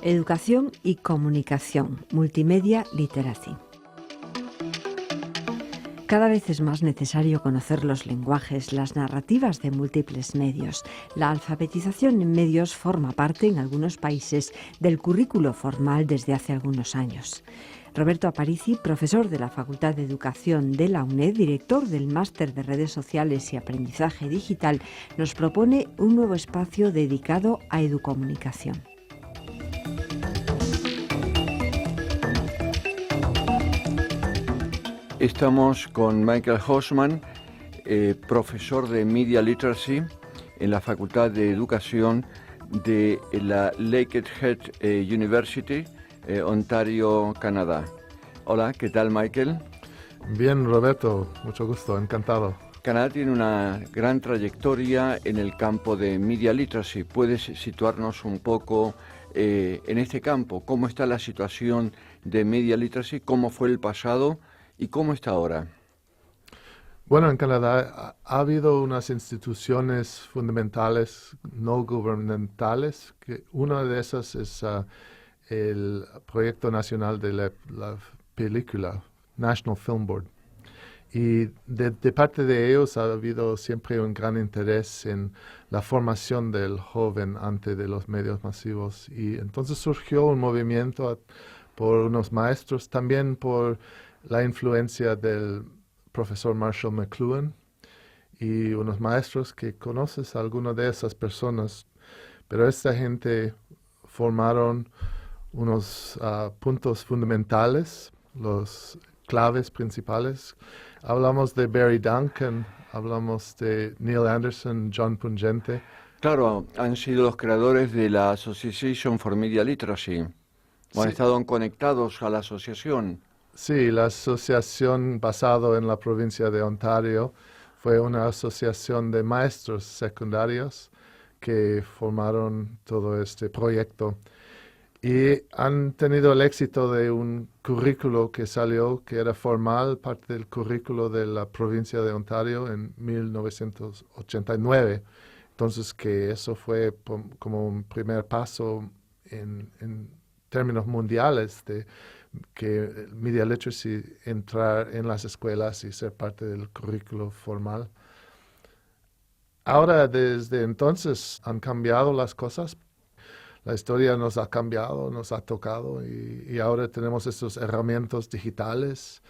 Educación y comunicación, multimedia literacy. Cada vez es más necesario conocer los lenguajes, las narrativas de múltiples medios. La alfabetización en medios forma parte, en algunos países, del currículo formal desde hace algunos años. Roberto Aparici, profesor de la Facultad de Educación de la UNED, director del Máster de Redes Sociales y Aprendizaje Digital, nos propone un nuevo espacio dedicado a educomunicación. Estamos con Michael Hossman, profesor de Media Literacy en la Facultad de Educación de la Lakehead University, Ontario, Canadá. Hola, ¿qué tal, Michael? Bien, Roberto, mucho gusto, encantado. Canadá tiene una gran trayectoria en el campo de Media Literacy. ¿Puedes situarnos un poco en este campo? ¿Cómo está la situación de Media Literacy? ¿Cómo fue el pasado? ¿Y cómo está ahora? Bueno, en Canadá ha habido unas instituciones fundamentales no gubernamentales, que una de esas es el Proyecto Nacional de la Película, National Film Board. Y de parte de ellos ha habido siempre un gran interés en la formación del joven ante de los medios masivos. Y entonces surgió un movimiento por unos maestros, también por la influencia del profesor Marshall McLuhan y unos maestros que conoces a alguna de esas personas, pero esta gente formaron unos puntos fundamentales, los claves principales. Hablamos de Barry Duncan, hablamos de Neil Anderson, John Pungente. Claro, han sido los creadores de la Association for Media Literacy. ¿O han estado conectados a la asociación? Sí, la asociación basada en la provincia de Ontario fue una asociación de maestros secundarios que formaron todo este proyecto y han tenido el éxito de un currículo que salió, que era formal, parte del currículo de la provincia de Ontario en 1989. Entonces, que eso fue como un primer paso en términos mundiales de que Media Literacy entrar en las escuelas y ser parte del currículo formal. Ahora, desde entonces, han cambiado las cosas. La historia nos ha cambiado, nos ha tocado y ahora tenemos esas herramientas digitales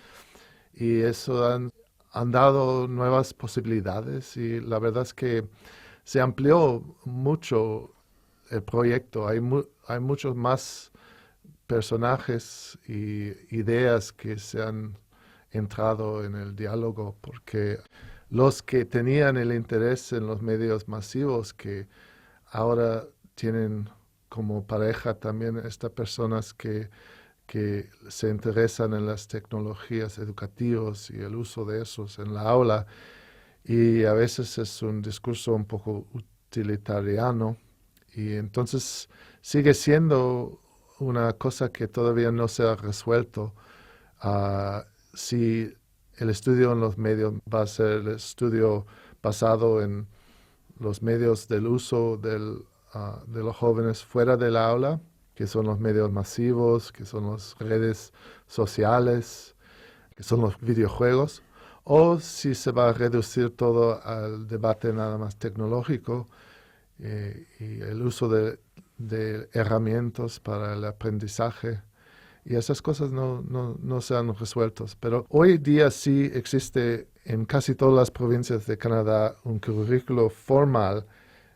y eso han dado nuevas posibilidades y la verdad es que se amplió mucho el proyecto. Hay muchos más personajes y ideas que se han entrado en el diálogo, porque los que tenían el interés en los medios masivos, que ahora tienen como pareja también estas personas que se interesan en las tecnologías educativas y el uso de esos en la aula, y a veces es un discurso un poco utilitariano, y entonces sigue siendo una cosa que todavía no se ha resuelto. Si el estudio en los medios va a ser el estudio basado en los medios del uso de los jóvenes fuera del aula, que son los medios masivos, que son las redes sociales, que son los videojuegos, o si se va a reducir todo al debate nada más tecnológico y el uso de herramientas para el aprendizaje, y esas cosas no se han resuelto. Pero hoy día sí existe en casi todas las provincias de Canadá un currículo formal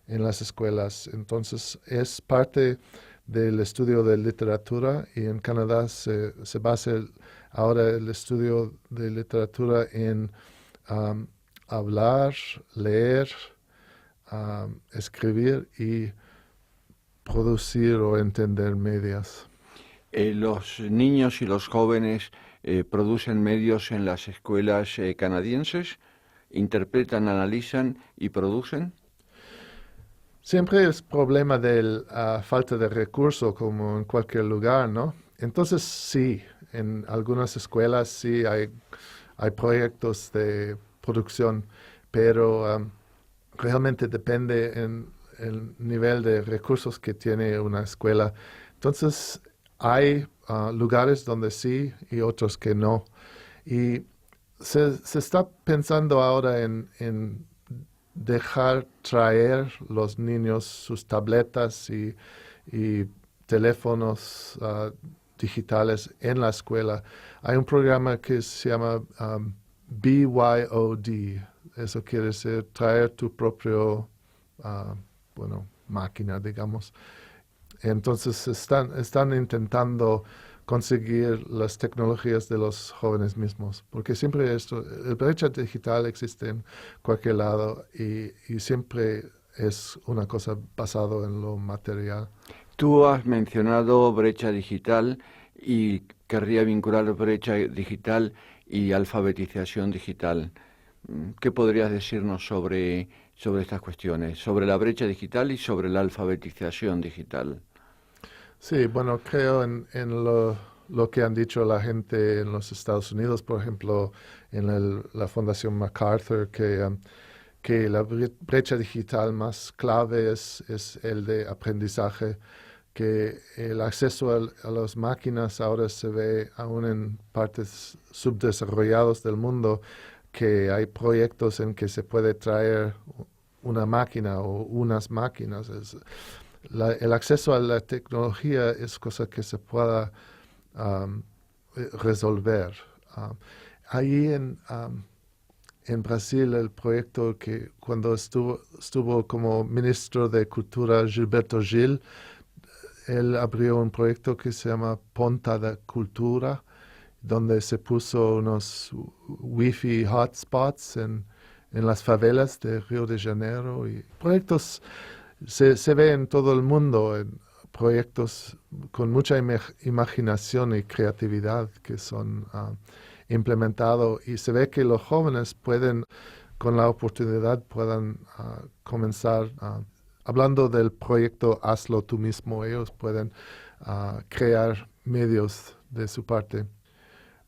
en las escuelas. Entonces es parte del estudio de literatura y en Canadá se basa ahora el estudio de literatura en hablar, leer, escribir y producir o entender medios. ¿Los niños y los jóvenes producen medios en las escuelas canadienses? ¿Interpretan, analizan y producen? Siempre es problema de la falta de recursos, como en cualquier lugar, ¿no? Entonces sí, en algunas escuelas sí hay proyectos de producción, pero realmente depende en el nivel de recursos que tiene una escuela. Entonces, hay lugares donde sí y otros que no. Y se está pensando ahora en dejar traer los niños sus tabletas y teléfonos digitales en la escuela. Hay un programa que se llama BYOD. Eso quiere decir traer tu propio, máquina, digamos. Entonces están intentando conseguir las tecnologías de los jóvenes mismos, porque siempre el brecha digital existe en cualquier lado y siempre es una cosa basada en lo material. Tú has mencionado brecha digital y querría vincular brecha digital y alfabetización digital. ¿Qué podrías decirnos sobre estas cuestiones, sobre la brecha digital y sobre la alfabetización digital? Sí, bueno, creo en lo que han dicho la gente en los Estados Unidos, por ejemplo, en la Fundación MacArthur, que la brecha digital más clave es el de aprendizaje, que el acceso a las máquinas ahora se ve aún en partes subdesarrolladas del mundo, que hay proyectos en que se puede traer una máquina o unas máquinas. El acceso a la tecnología es cosa que se pueda resolver. Ahí en Brasil, el proyecto que cuando estuvo como ministro de Cultura Gilberto Gil, él abrió un proyecto que se llama Ponta da Cultura, donde se puso unos wifi hotspots en las favelas de Río de Janeiro. Y proyectos se ve en todo el mundo, en proyectos con mucha imaginación y creatividad que son implementados, y se ve que los jóvenes pueden, con la oportunidad, puedan comenzar hablando del proyecto Hazlo tú mismo. Ellos pueden crear medios de su parte.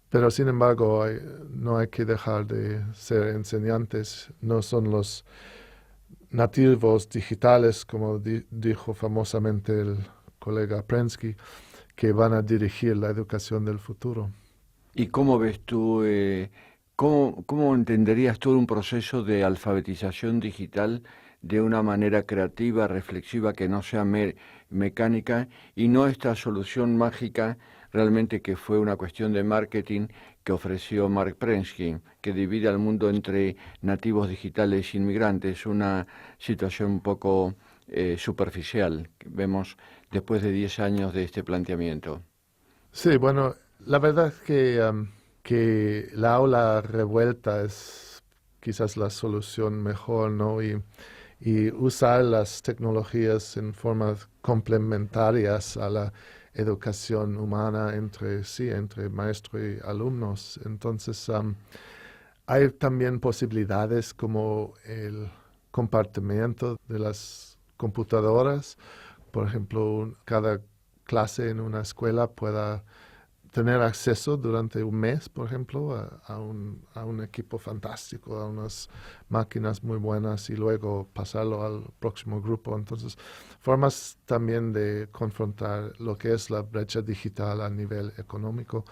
Pero sin embargo, no hay que dejar de ser enseñantes. No son los nativos digitales, como dijo famosamente el colega Prensky, que van a dirigir la educación del futuro. ¿Y cómo ves tú, cómo entenderías tú un proceso de alfabetización digital de una manera creativa, reflexiva, que no sea mecánica, y no esta solución mágica realmente que fue una cuestión de marketing que ofreció Mark Prensky, que divide al mundo entre nativos digitales e inmigrantes, una situación un poco superficial que vemos después de 10 años de este planteamiento? Sí, bueno, la verdad es que la aula revuelta es quizás la solución mejor, ¿no? Y usar las tecnologías en formas complementarias a la educación humana entre maestro y alumnos. Entonces, hay también posibilidades como el compartimiento de las computadoras. Por ejemplo, cada clase en una escuela pueda tener acceso durante un mes, por ejemplo, a un equipo fantástico, a unas máquinas muy buenas, y luego pasarlo al próximo grupo. Entonces, formas también de confrontar lo que es la brecha digital a nivel económico.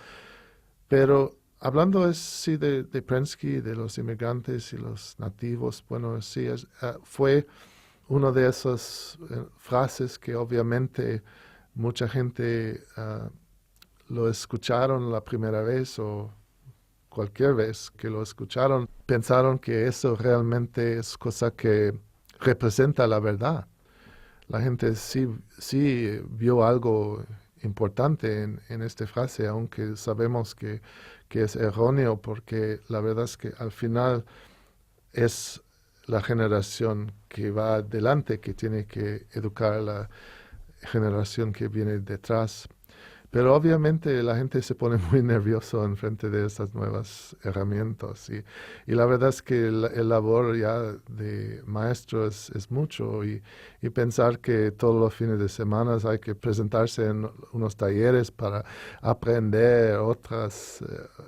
Pero hablando de Prensky, de los inmigrantes y los nativos, bueno, sí, fue una de esas frases que obviamente mucha gente lo escucharon la primera vez, o cualquier vez que lo escucharon, pensaron que eso realmente es cosa que representa la verdad. La gente sí vio algo importante en esta frase, aunque sabemos que es erróneo, porque la verdad es que al final es la generación que va adelante que tiene que educar a la generación que viene detrás. Pero obviamente la gente se pone muy nervioso en frente de estas nuevas herramientas, y la verdad es que el labor ya de maestro es mucho, y pensar que todos los fines de semana hay que presentarse en unos talleres para aprender otras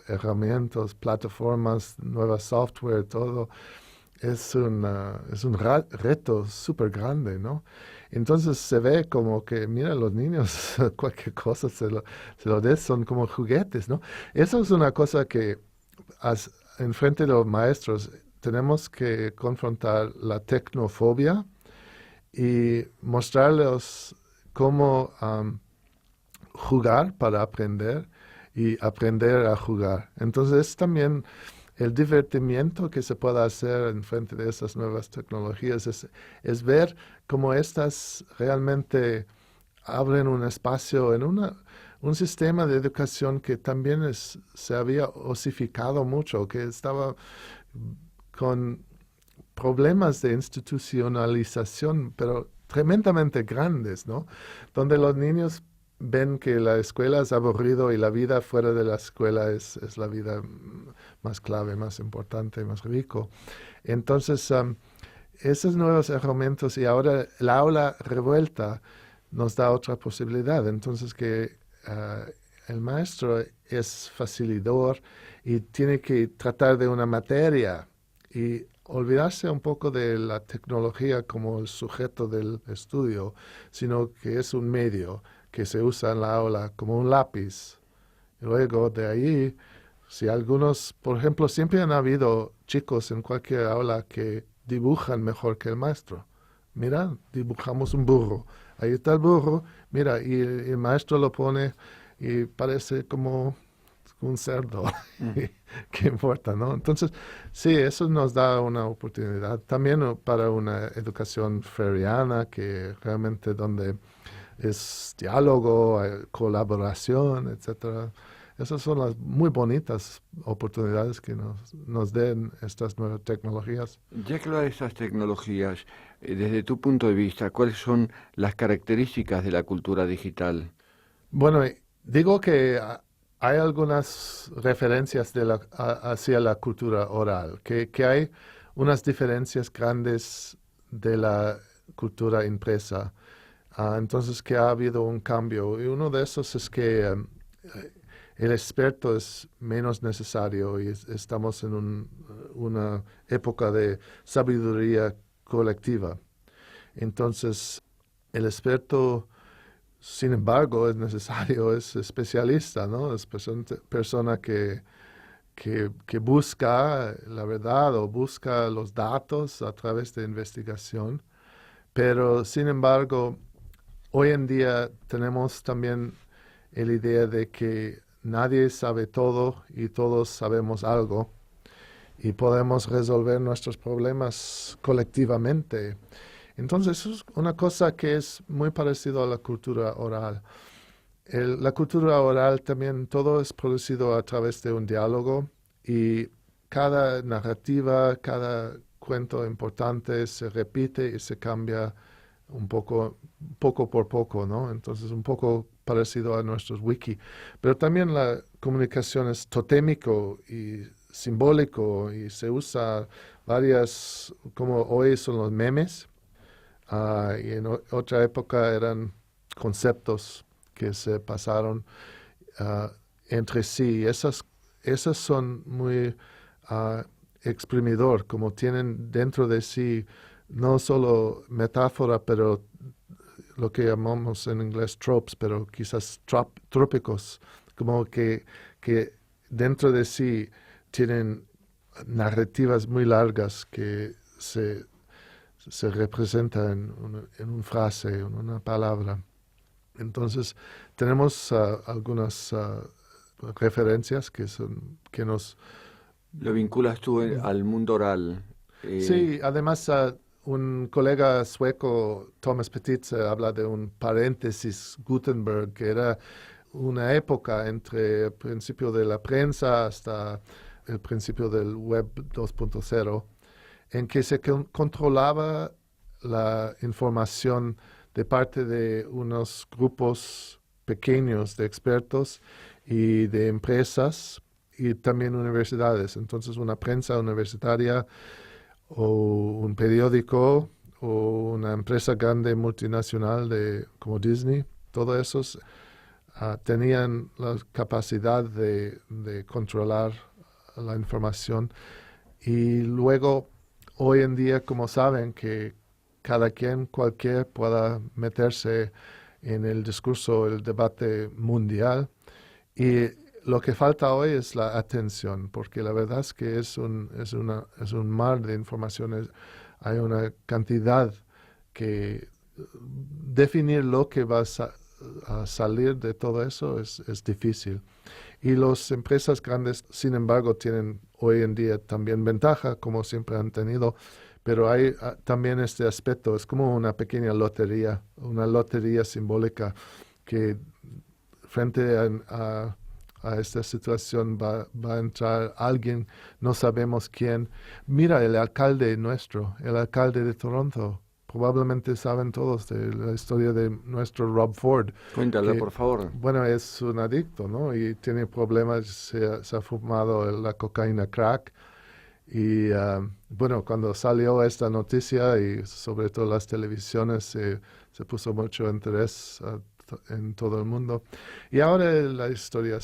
herramientas, plataformas, nuevas software, todo. es un reto súper grande, ¿no? Entonces se ve como que, mira, los niños, cualquier cosa se lo des, son como juguetes, ¿no? Eso es una cosa que en frente de los maestros tenemos que confrontar la tecnofobia y mostrarles cómo jugar para aprender y aprender a jugar. Entonces también el divertimiento que se puede hacer en frente de esas nuevas tecnologías es ver cómo estas realmente abren un espacio en un sistema de educación que también se había osificado mucho, que estaba con problemas de institucionalización, pero tremendamente grandes, ¿no? Donde los niños ven que la escuela es aburrido y la vida fuera de la escuela es la vida más clave, más importante, más rico. Entonces, esos nuevos argumentos y ahora el aula revuelta nos da otra posibilidad. Entonces, que el maestro es facilitador y tiene que tratar de una materia y olvidarse un poco de la tecnología como el sujeto del estudio, sino que es un medio que se usa en la aula como un lápiz. Y luego de ahí, si algunos, por ejemplo, siempre han habido chicos en cualquier aula que dibujan mejor que el maestro. Mira, dibujamos un burro. Ahí está el burro, mira, y el maestro lo pone y parece como un cerdo. ¿Qué importa, no? Entonces, sí, eso nos da una oportunidad también para una educación freiriana que realmente donde es diálogo, colaboración, etcétera. Esas son las muy bonitas oportunidades que nos den estas nuevas tecnologías. Ya que hablas de estas tecnologías, desde tu punto de vista, ¿cuáles son las características de la cultura digital? Bueno, digo que hay algunas referencias hacia la cultura oral, que hay unas diferencias grandes de la cultura impresa. Entonces que ha habido un cambio y uno de esos es que el experto es menos necesario y estamos en una época de sabiduría colectiva. Entonces el experto, sin embargo, es necesario, es especialista, ¿no? Es persona que busca la verdad o busca los datos a través de investigación, pero sin embargo hoy en día tenemos también la idea de que nadie sabe todo y todos sabemos algo y podemos resolver nuestros problemas colectivamente. Entonces, eso es una cosa que es muy parecido a la cultura oral. La cultura oral también todo es producido a través de un diálogo y cada narrativa, cada cuento importante se repite y se cambia poco por poco, ¿no? Entonces, un poco parecido a nuestros wiki. Pero también la comunicación es totémico y simbólico y se usa varias, como hoy son los memes, y en otra época eran conceptos que se pasaron entre sí. Esas son muy exprimidor, como tienen dentro de sí no solo metáfora, pero lo que llamamos en inglés tropes, pero quizás trópicos, como que dentro de sí tienen narrativas muy largas que se representan en una frase, en una palabra. Entonces, tenemos algunas referencias que nos... ¿Lo vinculas tú al mundo oral? Sí, además un colega sueco, Thomas Petitze, habla de un paréntesis Gutenberg, que era una época entre el principio de la prensa hasta el principio del web 2.0, en que se controlaba la información de parte de unos grupos pequeños de expertos y de empresas y también universidades. Entonces, una prensa universitaria o un periódico o una empresa grande multinacional como Disney, todos esos tenían la capacidad de controlar la información y luego hoy en día, como saben, que cada quien, cualquier, pueda meterse en el discurso, el debate mundial. Y lo que falta hoy es la atención, porque la verdad es que es un mar de informaciones. Hay una cantidad que definir lo que va a salir de todo eso es difícil. Y las empresas grandes, sin embargo, tienen hoy en día también ventaja, como siempre han tenido, pero hay también este aspecto, es como una pequeña lotería, una lotería simbólica que frente a esta situación va a entrar alguien, no sabemos quién. Mira, el alcalde nuestro, el alcalde de Toronto, probablemente saben todos de la historia de nuestro Rob Ford. Cuéntala, por favor. Bueno, es un adicto, ¿no? Y tiene problemas, se ha fumado la cocaína crack. Y bueno, cuando salió esta noticia y sobre todo las televisiones, se puso mucho interés en todo el mundo. Y ahora la historia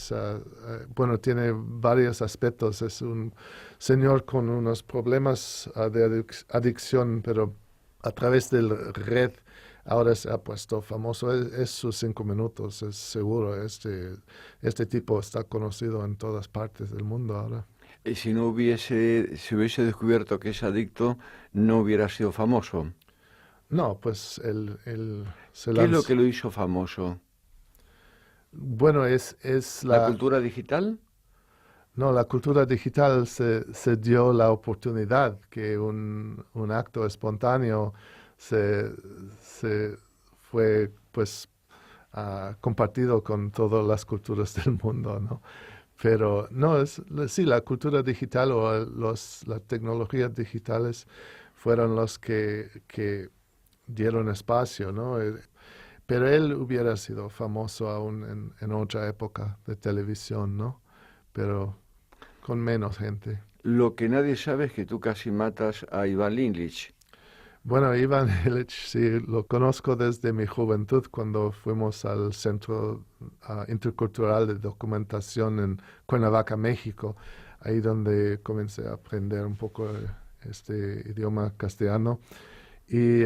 bueno, tiene varios aspectos. Es un señor con unos problemas de adicción, pero a través de la red ahora se ha puesto famoso. Es sus 5 minutos, es seguro. Este tipo está conocido en todas partes del mundo ahora. Si se hubiese descubierto que es adicto, no hubiera sido famoso. No, pues él se ¿Qué es lo que lo hizo famoso? Bueno, es ¿La cultura digital? No, la cultura digital se dio la oportunidad que un acto espontáneo se fue pues compartido con todas las culturas del mundo, ¿no? Pero no, sí, la cultura digital o las tecnologías digitales fueron los que dieron espacio, ¿no? Pero él hubiera sido famoso aún en otra época de televisión, ¿no? Pero con menos gente. Lo que nadie sabe es que tú casi matas a Ivan Illich. Bueno, Ivan Illich, sí, lo conozco desde mi juventud, cuando fuimos al Centro Intercultural de Documentación en Cuernavaca, México, ahí donde comencé a aprender un poco este idioma castellano. Y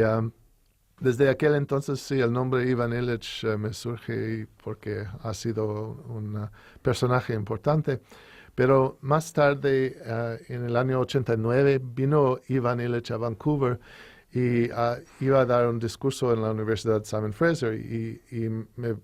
desde aquel entonces, sí, el nombre Ivan Illich me surge porque ha sido un personaje importante. Pero más tarde, en el año 89, vino Ivan Illich a Vancouver y iba a dar un discurso en la Universidad Simon Fraser y me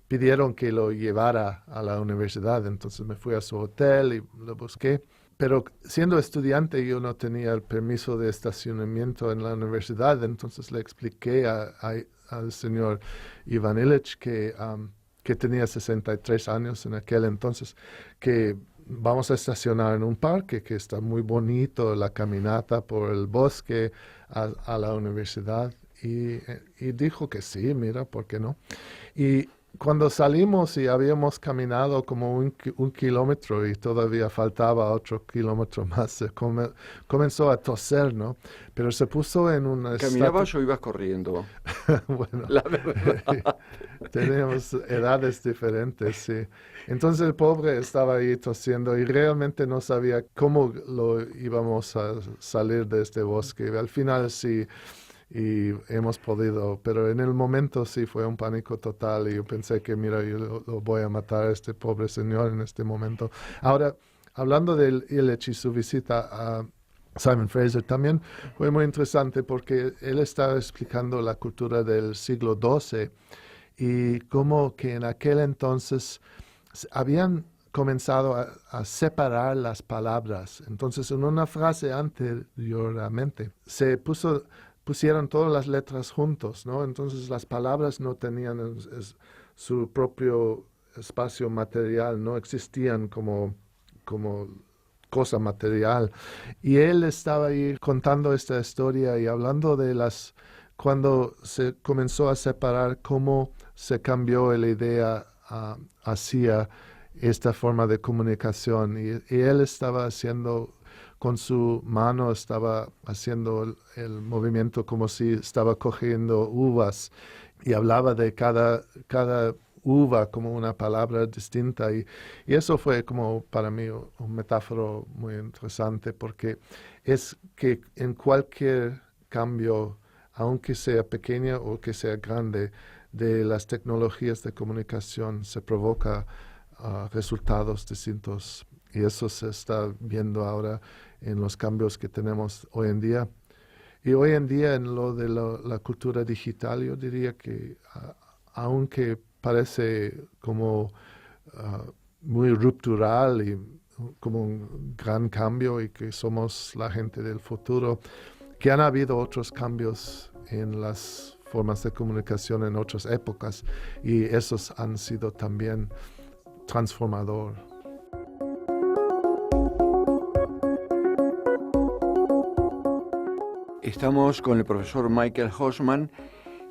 pidieron que lo llevara a la universidad. Entonces me fui a su hotel y lo busqué. Pero siendo estudiante yo no tenía el permiso de estacionamiento en la universidad, entonces le expliqué al señor Ivan Illich que tenía 63 años en aquel entonces, que vamos a estacionar en un parque que está muy bonito, la caminata por el bosque a la universidad. Y dijo que sí, mira, ¿por qué no? Y cuando salimos y habíamos caminado como un kilómetro y todavía faltaba otro kilómetro más, comenzó a toser, ¿no? Pero se puso en una... ¿Caminabas o ibas corriendo? Bueno, La verdad. teníamos edades diferentes, sí. Entonces el pobre estaba ahí tosiendo y realmente no sabía cómo lo íbamos a salir de este bosque. Al final sí, y hemos podido, pero en el momento sí fue un pánico total y yo pensé que, mira, yo lo voy a matar a este pobre señor en este momento. Ahora, hablando del Illich y su visita a Simon Fraser, también fue muy interesante porque él estaba explicando la cultura del siglo XII y cómo que en aquel entonces habían comenzado a separar las palabras. Entonces, en una frase anteriormente se pusieron todas las letras juntos, ¿no? Entonces las palabras no tenían su propio espacio material, no existían como cosa material. Y él estaba ahí contando esta historia y hablando de cuando se comenzó a separar, cómo se cambió la idea hacia esta forma de comunicación. Y él estaba haciendo... Con su mano estaba haciendo el movimiento como si estaba cogiendo uvas y hablaba de cada uva como una palabra distinta y eso fue como para mí un metáforo muy interesante porque es que en cualquier cambio, aunque sea pequeño o que sea grande, de las tecnologías de comunicación se provoca resultados distintos y eso se está viendo ahora en los cambios que tenemos hoy en día. Y hoy en día en lo de la cultura digital, yo diría que aunque parece como muy ruptural y como un gran cambio y que somos la gente del futuro, que han habido otros cambios en las formas de comunicación en otras épocas y esos han sido también transformador. Estamos con el profesor Michael Hossman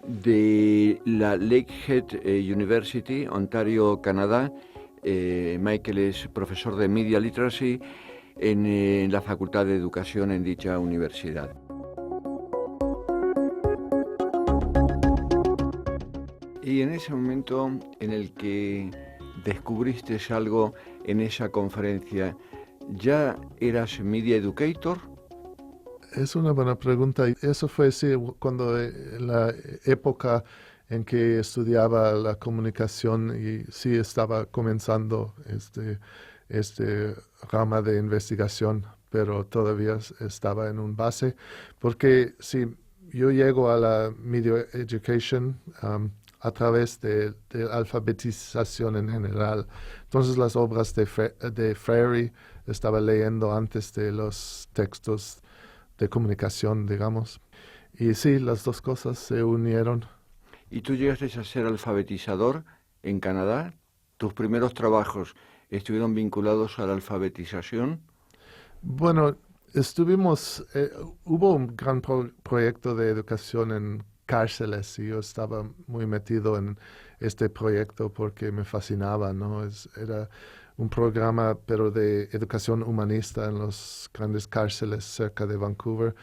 de la Lakehead University, Ontario, Canadá. Michael es profesor de Media Literacy en la Facultad de Educación en dicha universidad. Y en ese momento en el que descubriste algo en esa conferencia, ¿ya eras Media Educator? Es una buena pregunta. Eso fue sí, cuando en la época en que estudiaba la comunicación y sí estaba comenzando este rama de investigación, pero todavía estaba en un base, porque si yo llego a la Media Education a través de alfabetización en general. Entonces las obras de Freire estaba leyendo antes de los textos de comunicación, digamos. Y sí, las dos cosas se unieron. ¿Y tú llegaste a ser alfabetizador en Canadá? ¿Tus primeros trabajos estuvieron vinculados a la alfabetización? Bueno, hubo un gran proyecto de educación en cárceles y yo estaba muy metido en este proyecto porque me fascinaba, ¿no? Era un programa, pero de educación humanista en los grandes cárceles cerca de Vancouver.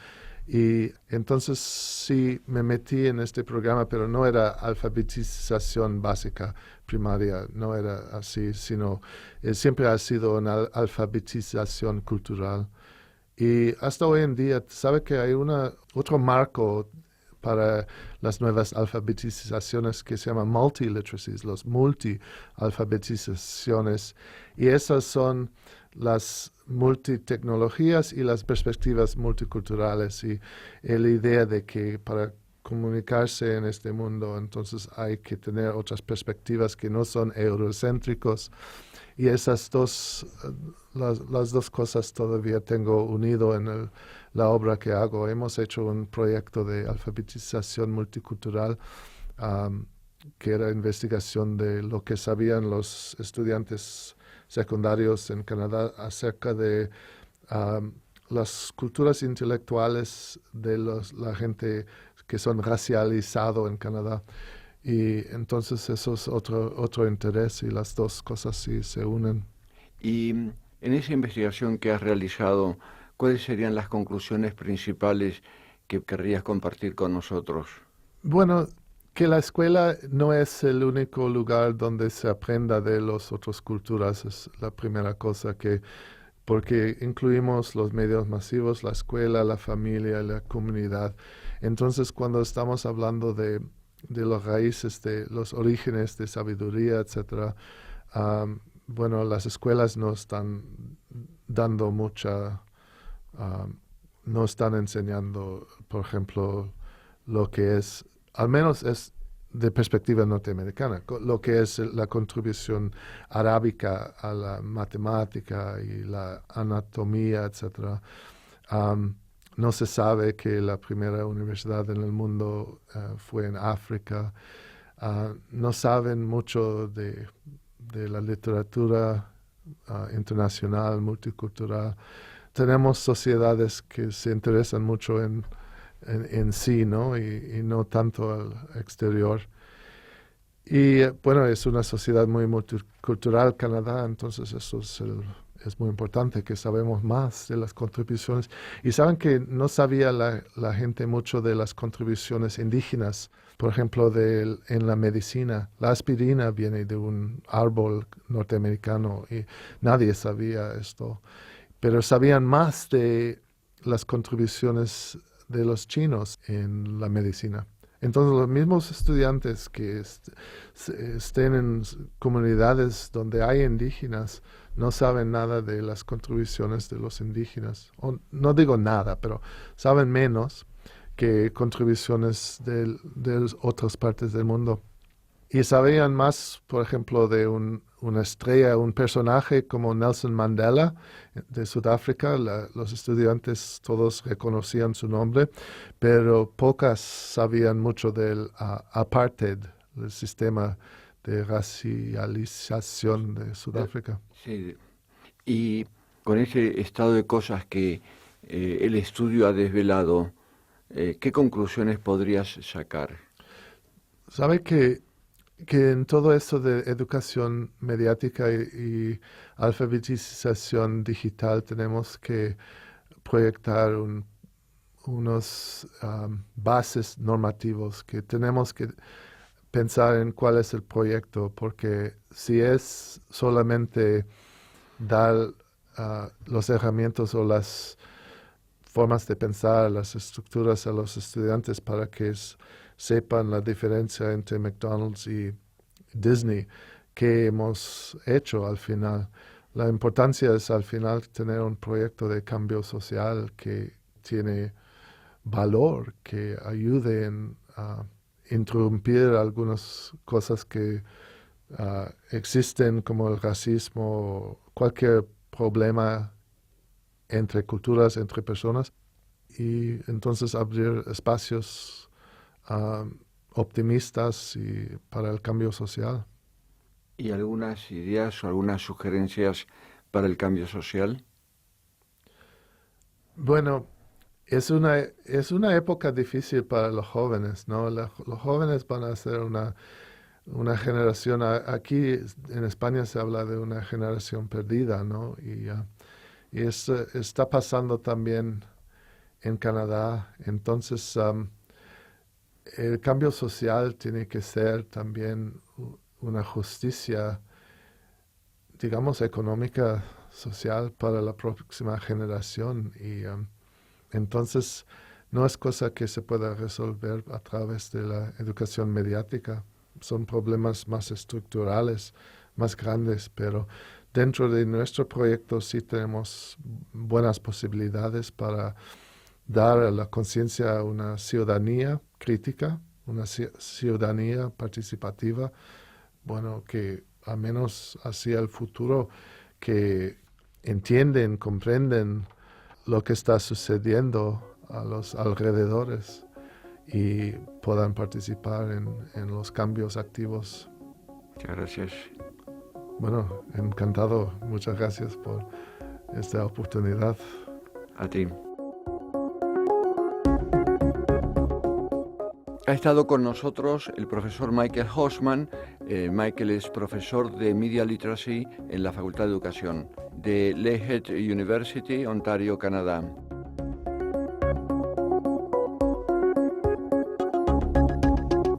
Y entonces sí me metí en este programa, pero no era alfabetización básica primaria, no era así, sino siempre ha sido una alfabetización cultural. Y hasta hoy en día, sabe que hay otro marco para las nuevas alfabetizaciones que se llama multiliteracies, los multi-alfabetizaciones. Y esas son las multitecnologías y las perspectivas multiculturales y la idea de que para comunicarse en este mundo, entonces hay que tener otras perspectivas que no son eurocéntricos. Y esas las dos cosas todavía tengo unido en la obra que hago. Hemos hecho un proyecto de alfabetización multicultural que era investigación de lo que sabían los estudiantes secundarios en Canadá acerca de las culturas intelectuales de la gente que son racializado en Canadá. Y entonces eso es otro interés y las dos cosas sí se unen. Y en esa investigación que has realizado, ¿cuáles serían las conclusiones principales que querrías compartir con nosotros? Bueno, que la escuela no es el único lugar donde se aprenda de las otras culturas, es la primera cosa porque incluimos los medios masivos, la escuela, la familia, la comunidad. Entonces, cuando estamos hablando de los raíces, de los orígenes de sabiduría, etcétera, bueno, las escuelas no están dando no están enseñando, por ejemplo, lo que es, al menos es de perspectiva norteamericana, lo que es la contribución arábica a la matemática y la anatomía, etcétera. No se sabe que la primera universidad en el mundo fue en África. No saben mucho de la literatura internacional, multicultural. Tenemos sociedades que se interesan mucho en sí, ¿no? Y no tanto al exterior. Y bueno, es una sociedad muy multicultural, Canadá, entonces eso es es muy importante que sabemos más de las contribuciones. Y saben que no sabía la gente mucho de las contribuciones indígenas. Por ejemplo, en la medicina, la aspirina viene de un árbol norteamericano y nadie sabía esto. Pero sabían más de las contribuciones de los chinos en la medicina. Entonces, los mismos estudiantes que estén en comunidades donde hay indígenas no saben nada de las contribuciones de los indígenas. O, no digo nada, pero saben menos que contribuciones de otras partes del mundo. Y sabían más, por ejemplo, de una estrella, un personaje como Nelson Mandela de Sudáfrica. Los estudiantes todos reconocían su nombre, pero pocas sabían mucho del apartheid, el sistema de racialización de Sudáfrica. Sí, y con ese estado de cosas que el estudio ha desvelado, ¿qué conclusiones podrías sacar? Sabe que en todo esto de educación mediática y alfabetización digital tenemos que proyectar unos bases normativos, que tenemos que pensar en cuál es el proyecto, porque si es solamente dar los herramientas o las formas de pensar, las estructuras a los estudiantes para que sepan la diferencia entre McDonald's y Disney, que hemos hecho al final. La importancia es al final tener un proyecto de cambio social que tiene valor, que ayude a interrumpir algunas cosas que existen como el racismo, cualquier problema entre culturas, entre personas, y entonces abrir espacios optimistas y para el cambio social. ¿Y algunas ideas o algunas sugerencias para el cambio social? Bueno, es una época difícil para los jóvenes, ¿no? Los jóvenes van a ser una generación, aquí en España se habla de una generación perdida, ¿no? Y esto está pasando también en Canadá. Entonces, el cambio social tiene que ser también una justicia, digamos, económica, social para la próxima generación. Y entonces no es cosa que se pueda resolver a través de la educación mediática. Son problemas más estructurales, más grandes, pero dentro de nuestro proyecto sí tenemos buenas posibilidades para dar a la conciencia una ciudadanía crítica, una ciudadanía participativa, bueno, que al menos hacia el futuro, que entienden, comprenden lo que está sucediendo a los alrededores y puedan participar en los cambios activos. Muchas gracias. Bueno, encantado. Muchas gracias por esta oportunidad. A ti. Ha estado con nosotros el profesor Michael Horsman. Michael es profesor de Media Literacy en la Facultad de Educación de Lakehead University, Ontario, Canadá.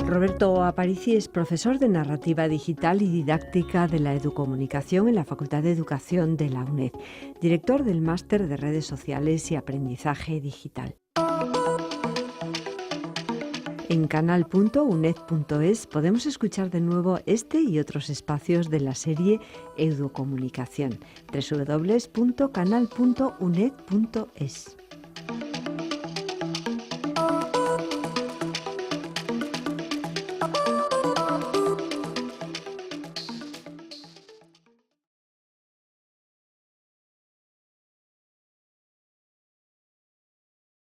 Roberto Aparici es profesor de Narrativa Digital y Didáctica de la Educomunicación en la Facultad de Educación de la UNED, director del Máster de Redes Sociales y Aprendizaje Digital. En canal.uned.es podemos escuchar de nuevo este y otros espacios de la serie Educomunicación. www.canal.uned.es